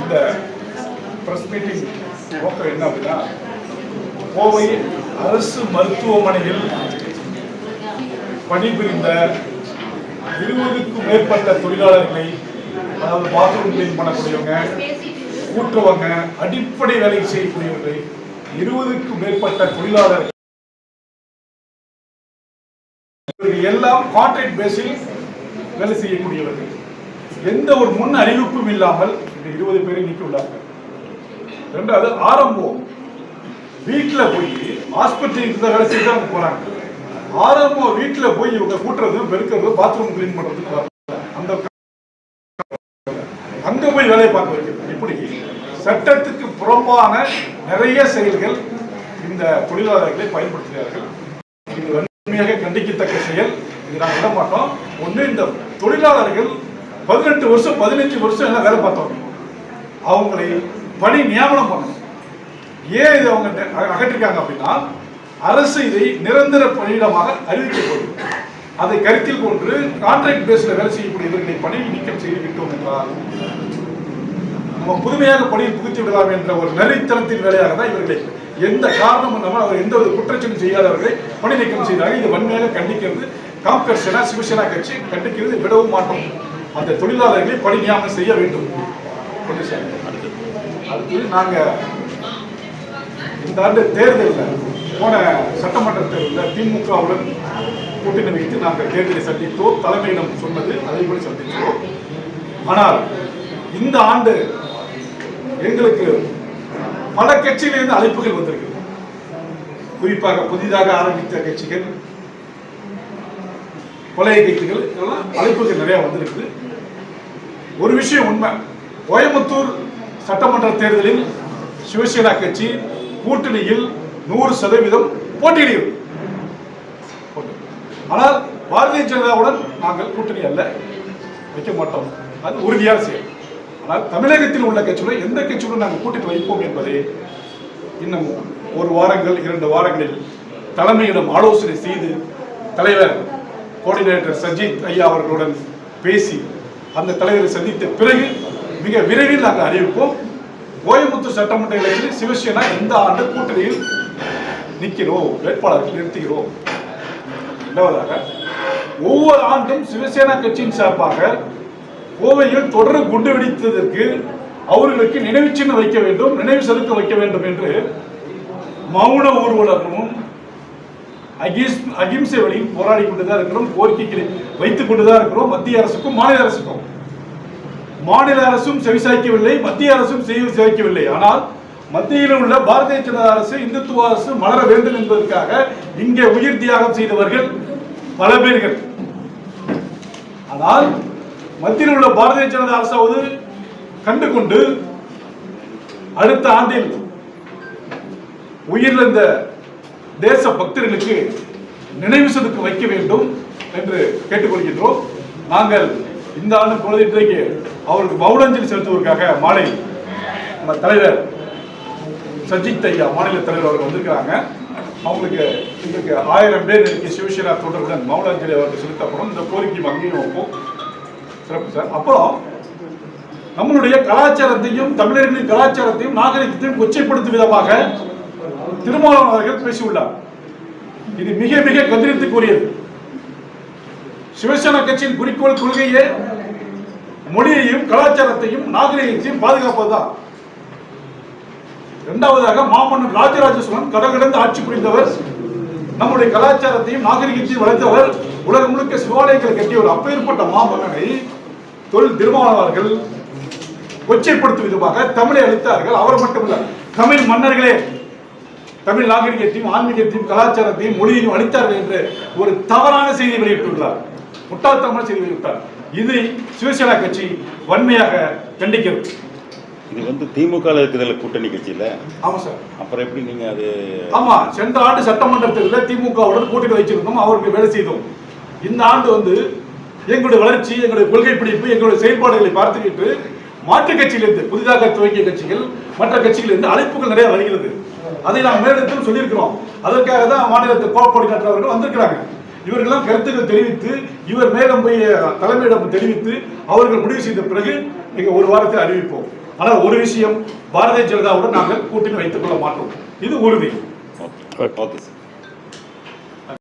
இந்த press meeting நோக்கம் என்ன அப்படின்னா, கோவை அரசு மருத்துவமனையில் பணிபுரிந்த 20க்கும் மேற்பட்ட தொழிலாளர்களை, அதாவது பாத்ரூம் கிளீன் பண்ணக்கூடியவங்க, கூட்டுறவங்க, அடிப்படை வேலை செய்யக்கூடியவர்கள், 20க்கும் மேற்பட்ட தொழிலாளர்கள் எல்லாம் கான்ட்ராக்ட் பேஸில் வேலை செய்யக்கூடியவர்கள். எந்த ஒரு முன் அறிவிப்பும் இல்லாமல் இந்த 20 பேரை நீக்கியுள்ளார்கள். ரெண்டாவது, ஆரம்பம் வீட்டில் போய் ஆஸ்பத்திரிக்கு வேலை செய்து அவங்க போறாங்க. ஆரம்பம் வீட்டில் போய் இவங்க கூட்டுறது, பெருக்கிறது, பாத்ரூம் கிளீன் பண்றதுக்கு அந்த அங்க போய் வேலையை பார்க்க வைக்கிறது. இப்படி சட்டத்துக்கு புறம்பான நிறைய செயல்கள் இந்த தொழிலாளர்களை பயன்படுத்துகிறார்கள். இது வன்மையாக கண்டிக்கத்தக்க செயல். இது நாங்கள் விட மாட்டோம். ஒன்று, இந்த தொழிலாளர்கள் 18 வருஷம் 15 வருஷம் எல்லாம் வேலை பார்த்தவங்க, அவங்களை பணி நியமனம் பண்ணணும். ஏன் இதை அவங்க அகற்றிருக்காங்க அப்படின்னா, அரசு இதை நிரந்தர பணியிடமாக அறிவிக்கப்படும். அதை கருத்தில் கொண்டு கான்ட்ராக்ட் பேஸ்ல வேலை செய்யக்கூடியவர்களை பணி நீக்கம் செய்து விட்டோம் என்றால் நம்ம புதுமையாக பணியில் புகுத்தி விடலாம் என்ற ஒரு நரித்தனத்தின் வேலையாக தான் இவர்களை, எந்த காரணமும் இல்லாமல் அவர் எந்த ஒரு குற்றச்சாட்டும் செய்யாதவர்களை பணி நீக்கம் செய்தார்கள். இது வன்மையாக கண்டிக்கிறது. காங்கிரஸ் சிவசேனா கட்சி கண்டிக்கிறது, விடவும் மாட்டோம். அந்த தொழிலாளர்களை பணி நியமனம் செய்ய வேண்டும். அடுத்து நாங்கள் இந்த ஆண்டு தேர்தலில், போன சட்டமன்ற தேர்தலில் திமுகவுடன் கூட்டணி வைத்து நாங்கள் தேர்தலை சந்தித்தோம். தலைமையிடம் சொன்னது அதை போல சந்தித்தோம். ஆனால் இந்த ஆண்டு எங்களுக்கு பல கட்சியிலிருந்து அழைப்புகள் வந்திருக்கு. குறிப்பாக புதிதாக ஆரம்பித்த கட்சிகள், பழைய கட்சிகள் எல்லாம் அழைப்புகள் நிறைய வந்திருக்கு. ஒரு விஷயம் உண்மை, கோயம்புத்தூர் சட்டமன்ற தேர்தலில் சிவசேனா கட்சி கூட்டணியில் 100% போட்டியிடுகிறது. ஆனால் பாரதிய ஜனதாவுடன் நாங்கள் கூட்டணி அல்ல, வைக்க மாட்டோம். அது உறுதியான செயல். ஆனால் தமிழகத்தில் உள்ள கட்சியுடன் எந்த கட்சியுடன் நாங்கள் கூட்டணி வைப்போம் என்பதை இன்னும் 1 வாரங்கள் 2 வாரங்களில் தலைமையிடம் ஆலோசனை செய்து தலைவர் கோஆர்டினேட்டர் சஜித் ஐயா அவர்களுடன் பேசி அந்த தலைவரை சந்தித்த பிறகு மிக விரைவில் நாங்கள் அறிவிப்போம். கோயம்புத்தூர் சட்டமன்ற எலெக்ஷனில் சிவசேனா இந்த ஆண்டு கூட்டணியில் நிற்கிறோம், வேட்பாளர்கள் நிறுத்துகிறோம். இரண்டாவதாக, ஒவ்வொரு ஆண்டும் சிவசேனா கட்சியின் சார்பாக கோவையில் தொடர் குண்டு வெடித்ததற்கு அவர்களுக்கு நினைவு சின்னம் வைக்க வேண்டும், நினைவு செலுத்த வைக்க வேண்டும் என்று மௌன ஊர்வலமும் அகிம்சை வழியில் போராடி கொண்டுதான் இருக்கிறோம். கோரிக்கைகளை வைத்துக் கொண்டுதான் இருக்கிறோம். மத்திய அரசுக்கும் மாநில அரசுக்கும். மாநில அரசும் செவிசாய்க்கவில்லை, மத்திய அரசும் செவிசாய்க்கவில்லை. ஆனால் மத்தியில் உள்ள பாரதிய ஜனதா அரசு, இந்துத்துவ அரசு மலர வேண்டும் என்பதற்காக இங்கே உயிர் தியாகம் செய்தவர்கள் பல பேர்கள். ஆனால் மத்தியில் உள்ள பாரதிய ஜனதா அரசாவது கண்டுகொண்டு அடுத்த ஆண்டில் உயிரிழந்த தேச பக்தர்களுக்கு நினைவு செலுத்த வைக்க வேண்டும் என்று கேட்டுக்கொள்கின்றோம். நாங்கள் இந்த ஆண்டு பொழுது இன்றைக்கு அவருக்கு மௌனஞ்சலி செலுத்துவதற்காக மாலை நம்ம தலைவர் சஜித் ஐயா, மாநில தலைவர் அவர்கள் வந்திருக்கிறாங்க. அவங்களுக்கு இன்றைக்கு 1000 பேர் இன்றைக்கு சிவசேனா தொடர்புடன் மௌனஞ்சலி அவருக்கு செலுத்தப்படும். இந்த கோரிக்கை அங்கேயும் வைப்போம். சிறப்பு சார். அப்புறம் நம்மளுடைய கலாச்சாரத்தையும் தமிழர்களின் கலாச்சாரத்தையும் நாகரிகத்தையும் கொச்சைப்படுத்தும் விதமாக திருமாவளவன் அவர்கள் பேசியுள்ளார். இது மிக மிக கண்டித்துக்குரியது. சிவசேனா கட்சியின் குறிக்கோள் கொள்கையே மொழியையும் கலாச்சாரத்தையும் நாகரிகத்தையும் பாதுகாப்பதுதான். இரண்டாவதாக, மாமன்னன் ராஜராஜ சோழன் கடகடந்து ஆட்சி புரிந்தவர், நம்முடைய கலாச்சாரத்தையும் நாகரிகத்தையும் வளர்த்தவர், உலகம் முழுக்க சிவாலயங்களை கட்டியவர். அப்பேற்பட்ட மாமன்னனை தொழில் திருமாவளவர்கள் கொச்சைப்படுத்தும் விதமாக தமிழை அளித்தார்கள். அவர் மட்டுமல்ல, தமிழ் மன்னர்களே தமிழ் நாகரிகத்தையும் ஆன்மீகத்தையும் கலாச்சாரத்தையும் மொழியையும் அளித்தார்கள் என்று ஒரு தவறான செய்தி வெளியிட்டுள்ளார். முட்டாள்தனமான செய்தி வெளியிட்டார். இதை சிவசேனா கட்சி வன்மையாக கண்டிக்கிறது. இது திமுக இருக்குதுல்ல, கூட்டணி கட்சியில. ஆமா சார். அப்புறம் எப்படி நீங்க அது? ஆமா, சென்ற ஆண்டு சட்டமன்றத்தில் திமுகவுடன் கூட்டணி வச்சிருந்தோம், அவருக்கு வேலை செய்தோம். இந்த ஆண்டு எங்களுடைய வளர்ச்சி, எங்களுடைய கொள்கை பிடிப்பு, எங்களுடைய செயல்பாடுகளை பார்த்துக்கிட்டு மாற்று கட்சியிலிருந்து, புதிதாக துவங்கிய கட்சிகள், மற்ற கட்சிகளிலிருந்து அழைப்புகள் நிறைய வருகிறது. அதை நாம் மேலிடத்தில் சொல்லியிருக்கிறோம். அதற்காக தான் மாநிலத்தில் கோஆர்டினேட்டர் அவர்கள் வந்திருக்கிறாங்க. இவர்களெல்லாம் கருத்துக்கள் தெரிவித்து இவர் மேலும் போய் தலைமையிடம் தெரிவித்து அவர்கள் முடிவு செய்த பிறகு மிக ஒரு வாரத்தை அறிவிப்போம். ஆனால் ஒரு விஷயம், பாரதிய ஜனதாவுடன் நாங்கள் கூட்டணி வைத்துக் கொள்ள மாட்டோம், இது உறுதி. Okay sir.